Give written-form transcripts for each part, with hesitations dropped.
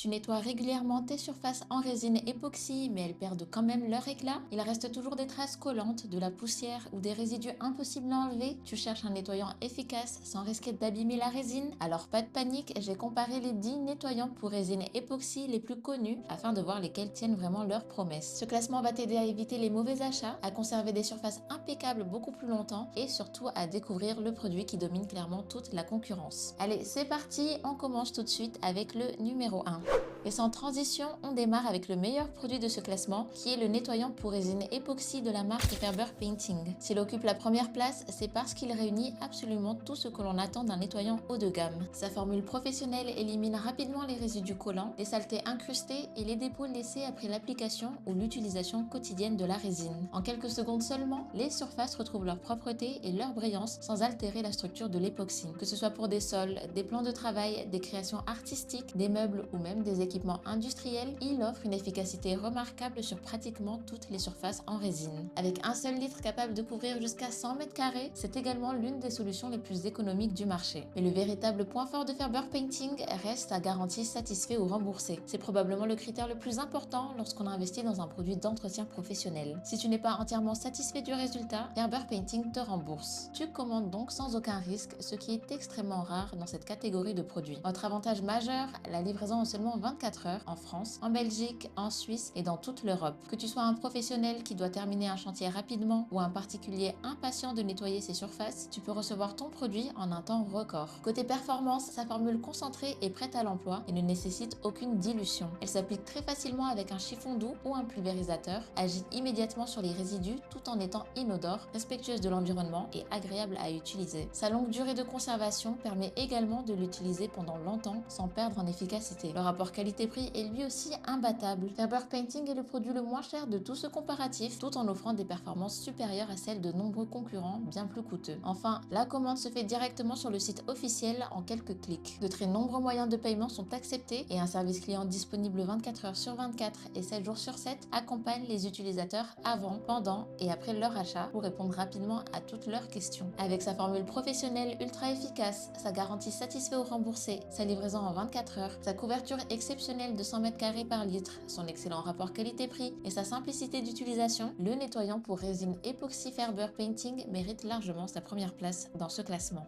Tu nettoies régulièrement tes surfaces en résine époxy, mais elles perdent quand même leur éclat. Il reste toujours des traces collantes, de la poussière ou des résidus impossibles à enlever. Tu cherches un nettoyant efficace sans risquer d'abîmer la résine? Alors pas de panique, j'ai comparé les 10 nettoyants pour résine époxy les plus connus afin de voir lesquels tiennent vraiment leurs promesses. Ce classement va t'aider à éviter les mauvais achats, à conserver des surfaces impeccables beaucoup plus longtemps et surtout à découvrir le produit qui domine clairement toute la concurrence. Allez, c'est parti, on commence tout de suite avec le numéro 1. Et sans transition, on démarre avec le meilleur produit de ce classement, qui est le nettoyant pour résine époxy de la marque Ferber Painting. S'il occupe la première place, c'est parce qu'il réunit absolument tout ce que l'on attend d'un nettoyant haut de gamme. Sa formule professionnelle élimine rapidement les résidus collants, les saletés incrustées et les dépôts laissés après l'application ou l'utilisation quotidienne de la résine. En quelques secondes seulement, les surfaces retrouvent leur propreté et leur brillance sans altérer la structure de l'époxy. Que ce soit pour des sols, des plans de travail, des créations artistiques, des meubles ou même des équipements industriels, il offre une efficacité remarquable sur pratiquement toutes les surfaces en résine. Avec un seul litre capable de couvrir jusqu'à 100 m², c'est également l'une des solutions les plus économiques du marché. Mais le véritable point fort de Ferber Painting reste sa garantie satisfait ou remboursé. C'est probablement le critère le plus important lorsqu'on investit dans un produit d'entretien professionnel. Si tu n'es pas entièrement satisfait du résultat, Ferber Painting te rembourse. Tu commandes donc sans aucun risque, ce qui est extrêmement rare dans cette catégorie de produits. Autre avantage majeur, la livraison en seulement 24 heures en France, en Belgique, en Suisse et dans toute l'Europe. Que tu sois un professionnel qui doit terminer un chantier rapidement ou un particulier impatient de nettoyer ses surfaces, tu peux recevoir ton produit en un temps record. Côté performance, sa formule concentrée est prête à l'emploi et ne nécessite aucune dilution. Elle s'applique très facilement avec un chiffon doux ou un pulvérisateur, agit immédiatement sur les résidus tout en étant inodore, respectueuse de l'environnement et agréable à utiliser. Sa longue durée de conservation permet également de l'utiliser pendant longtemps sans perdre en efficacité. Le rapport qualité-prix est lui aussi imbattable. Ferber Painting est le produit le moins cher de tout ce comparatif, tout en offrant des performances supérieures à celles de nombreux concurrents bien plus coûteux. Enfin, la commande se fait directement sur le site officiel en quelques clics. De très nombreux moyens de paiement sont acceptés et un service client disponible 24 heures sur 24 et 7 jours sur 7 accompagne les utilisateurs avant, pendant et après leur achat pour répondre rapidement à toutes leurs questions. Avec sa formule professionnelle ultra efficace, sa garantie satisfait ou remboursée, sa livraison en 24 heures, sa couverture exceptionnelle de 100 m² par litre, son excellent rapport qualité-prix et sa simplicité d'utilisation, le nettoyant pour résine époxy Ferber Painting mérite largement sa première place dans ce classement.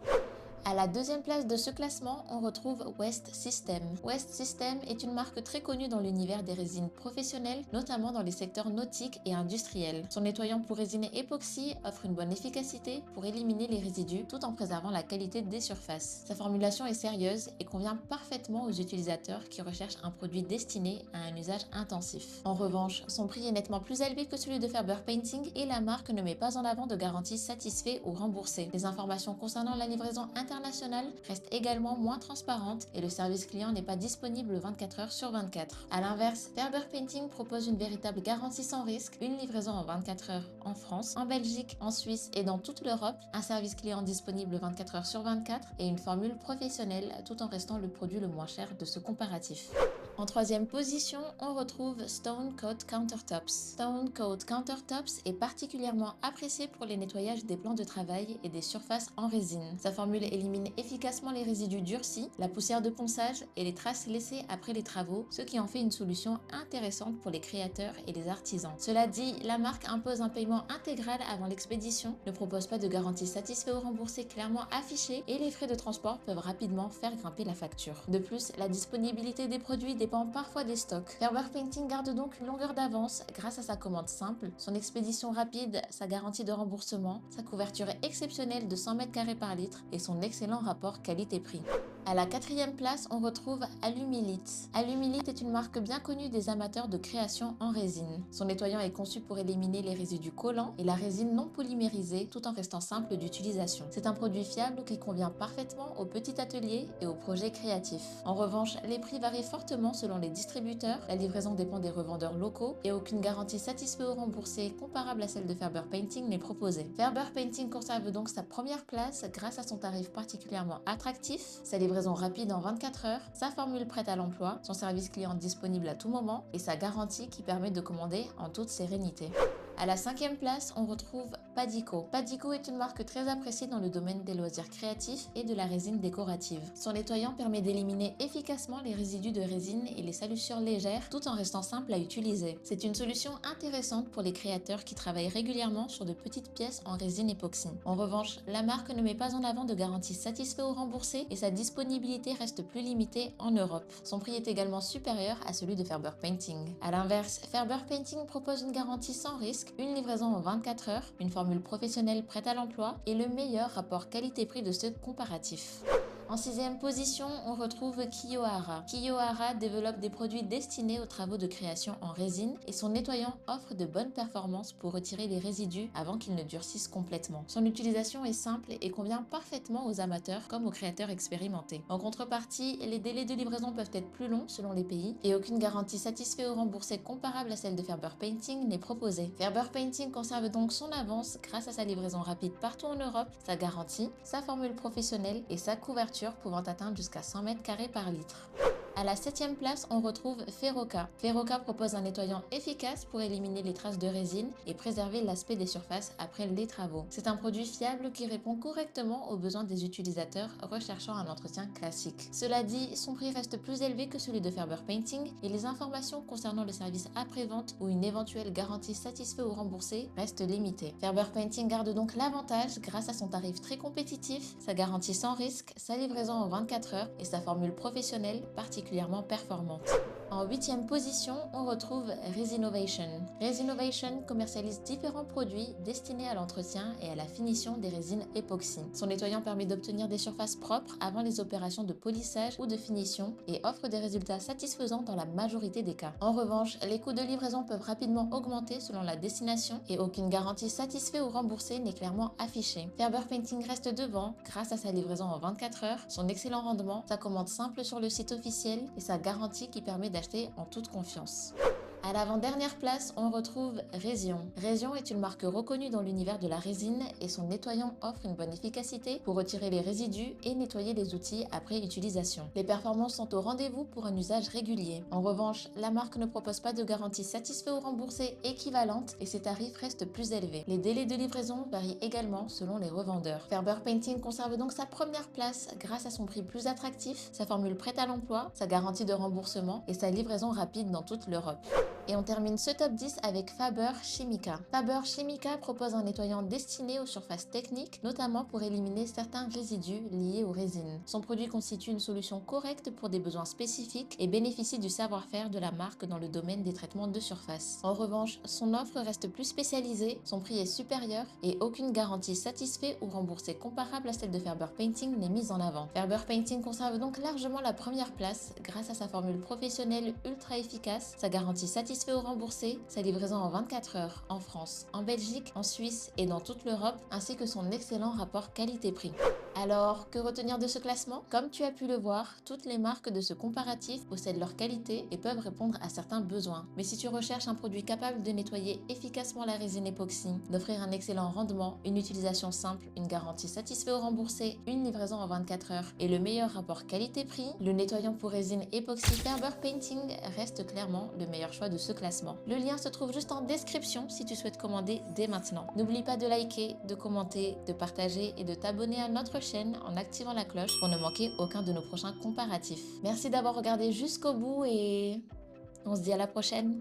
À la deuxième place de ce classement, on retrouve West System. West System est une marque très connue dans l'univers des résines professionnelles, notamment dans les secteurs nautiques et industriels. Son nettoyant pour résine époxy offre une bonne efficacité pour éliminer les résidus tout en préservant la qualité des surfaces. Sa formulation est sérieuse et convient parfaitement aux utilisateurs qui recherchent un produit destiné à un usage intensif. En revanche, son prix est nettement plus élevé que celui de Ferber Painting et la marque ne met pas en avant de garantie satisfait ou remboursée. Les informations concernant la livraison internationale reste également moins transparente et le service client n'est pas disponible 24 heures sur 24. A l'inverse, Ferber Painting propose une véritable garantie sans risque, une livraison en 24 heures en France, en Belgique, en Suisse et dans toute l'Europe, un service client disponible 24 heures sur 24 et une formule professionnelle tout en restant le produit le moins cher de ce comparatif. En troisième position, on retrouve Stone Coat Countertops. Stone Coat Countertops est particulièrement apprécié pour les nettoyages des plans de travail et des surfaces en résine. Sa formule élimine efficacement les résidus durcis, la poussière de ponçage et les traces laissées après les travaux, ce qui en fait une solution intéressante pour les créateurs et les artisans. Cela dit, la marque impose un paiement intégral avant l'expédition, ne propose pas de garantie satisfait ou remboursée clairement affichée et les frais de transport peuvent rapidement faire grimper la facture. De plus, la disponibilité des produits dépend parfois des stocks. Ferber Painting garde donc une longueur d'avance grâce à sa commande simple, son expédition rapide, sa garantie de remboursement, sa couverture exceptionnelle de 100 m² par litre et son excellent rapport qualité-prix. À la quatrième place, on retrouve Alumilite. Alumilite est une marque bien connue des amateurs de création en résine. Son nettoyant est conçu pour éliminer les résidus collants et la résine non polymérisée tout en restant simple d'utilisation. C'est un produit fiable qui convient parfaitement aux petits ateliers et aux projets créatifs. En revanche, les prix varient fortement selon les distributeurs, la livraison dépend des revendeurs locaux et aucune garantie satisfait ou remboursée comparable à celle de Ferber Painting n'est proposée. Ferber Painting conserve donc sa première place grâce à son tarif particulièrement attractif, sa livraison rapide en 24 heures, sa formule prête à l'emploi, son service client disponible à tout moment et sa garantie qui permet de commander en toute sérénité. À la cinquième place, on retrouve Padico. Padico est une marque très appréciée dans le domaine des loisirs créatifs et de la résine décorative. Son nettoyant permet d'éliminer efficacement les résidus de résine et les salissures légères tout en restant simple à utiliser. C'est une solution intéressante pour les créateurs qui travaillent régulièrement sur de petites pièces en résine époxy. En revanche, la marque ne met pas en avant de garantie satisfait ou remboursée et sa disponibilité reste plus limitée en Europe. Son prix est également supérieur à celui de Faber Painting. A l'inverse, Faber Painting propose une garantie sans risque, une livraison en 24 heures, une formule professionnelle prête à l'emploi et le meilleur rapport qualité-prix de ce comparatif. En sixième position, on retrouve Kiyohara. Kiyohara développe des produits destinés aux travaux de création en résine et son nettoyant offre de bonnes performances pour retirer les résidus avant qu'ils ne durcissent complètement. Son utilisation est simple et convient parfaitement aux amateurs comme aux créateurs expérimentés. En contrepartie, les délais de livraison peuvent être plus longs selon les pays et aucune garantie satisfait ou remboursée comparable à celle de Faber Painting n'est proposée. Faber Painting conserve donc son avance grâce à sa livraison rapide partout en Europe, sa garantie, sa formule professionnelle et sa couverture pouvant atteindre jusqu'à 100 mètres carrés par litre. À la septième place, on retrouve Ferroka. Ferroka propose un nettoyant efficace pour éliminer les traces de résine et préserver l'aspect des surfaces après les travaux. C'est un produit fiable qui répond correctement aux besoins des utilisateurs recherchant un entretien classique. Cela dit, son prix reste plus élevé que celui de Faber Painting et les informations concernant le service après-vente ou une éventuelle garantie satisfait ou remboursée restent limitées. Faber Painting garde donc l'avantage grâce à son tarif très compétitif, sa garantie sans risque, sa livraison en 24 heures et sa formule professionnelle particulièrement performante. En huitième position, on retrouve Resinovation. Resinovation commercialise différents produits destinés à l'entretien et à la finition des résines époxy. Son nettoyant permet d'obtenir des surfaces propres avant les opérations de polissage ou de finition et offre des résultats satisfaisants dans la majorité des cas. En revanche, les coûts de livraison peuvent rapidement augmenter selon la destination et aucune garantie satisfait ou remboursée n'est clairement affichée. Faber Painting reste devant grâce à sa livraison en 24 heures, son excellent rendement, sa commande simple sur le site officiel et sa garantie qui permet d'acheter en toute confiance. À l'avant-dernière place, on retrouve Résion. Résion est une marque reconnue dans l'univers de la résine et son nettoyant offre une bonne efficacité pour retirer les résidus et nettoyer les outils après utilisation. Les performances sont au rendez-vous pour un usage régulier. En revanche, la marque ne propose pas de garantie satisfait ou remboursée équivalente et ses tarifs restent plus élevés. Les délais de livraison varient également selon les revendeurs. Faber Painting conserve donc sa première place grâce à son prix plus attractif, sa formule prête à l'emploi, sa garantie de remboursement et sa livraison rapide dans toute l'Europe. Et on termine ce top 10 avec Faber Chimica. Faber Chimica propose un nettoyant destiné aux surfaces techniques, notamment pour éliminer certains résidus liés aux résines. Son produit constitue une solution correcte pour des besoins spécifiques et bénéficie du savoir-faire de la marque dans le domaine des traitements de surface. En revanche, son offre reste plus spécialisée, son prix est supérieur et aucune garantie satisfait ou remboursée comparable à celle de Faber Painting n'est mise en avant. Faber Painting conserve donc largement la première place grâce à sa formule professionnelle ultra efficace, sa garantie satisfait ou remboursé, sa livraison en 24 heures en France, en Belgique, en Suisse et dans toute l'Europe, ainsi que son excellent rapport qualité-prix. Alors, que retenir de ce classement? Comme tu as pu le voir, toutes les marques de ce comparatif possèdent leur qualité et peuvent répondre à certains besoins. Mais si tu recherches un produit capable de nettoyer efficacement la résine époxy, d'offrir un excellent rendement, une utilisation simple, une garantie satisfait ou remboursée, une livraison en 24 heures et le meilleur rapport qualité-prix, le nettoyant pour résine époxy Faber Painting reste clairement le meilleur choix de ce classement. Le lien se trouve juste en description si tu souhaites commander dès maintenant. N'oublie pas de liker, de commenter, de partager et de t'abonner à notre chaîne en activant la cloche pour ne manquer aucun de nos prochains comparatifs. Merci d'avoir regardé jusqu'au bout et on se dit à la prochaine.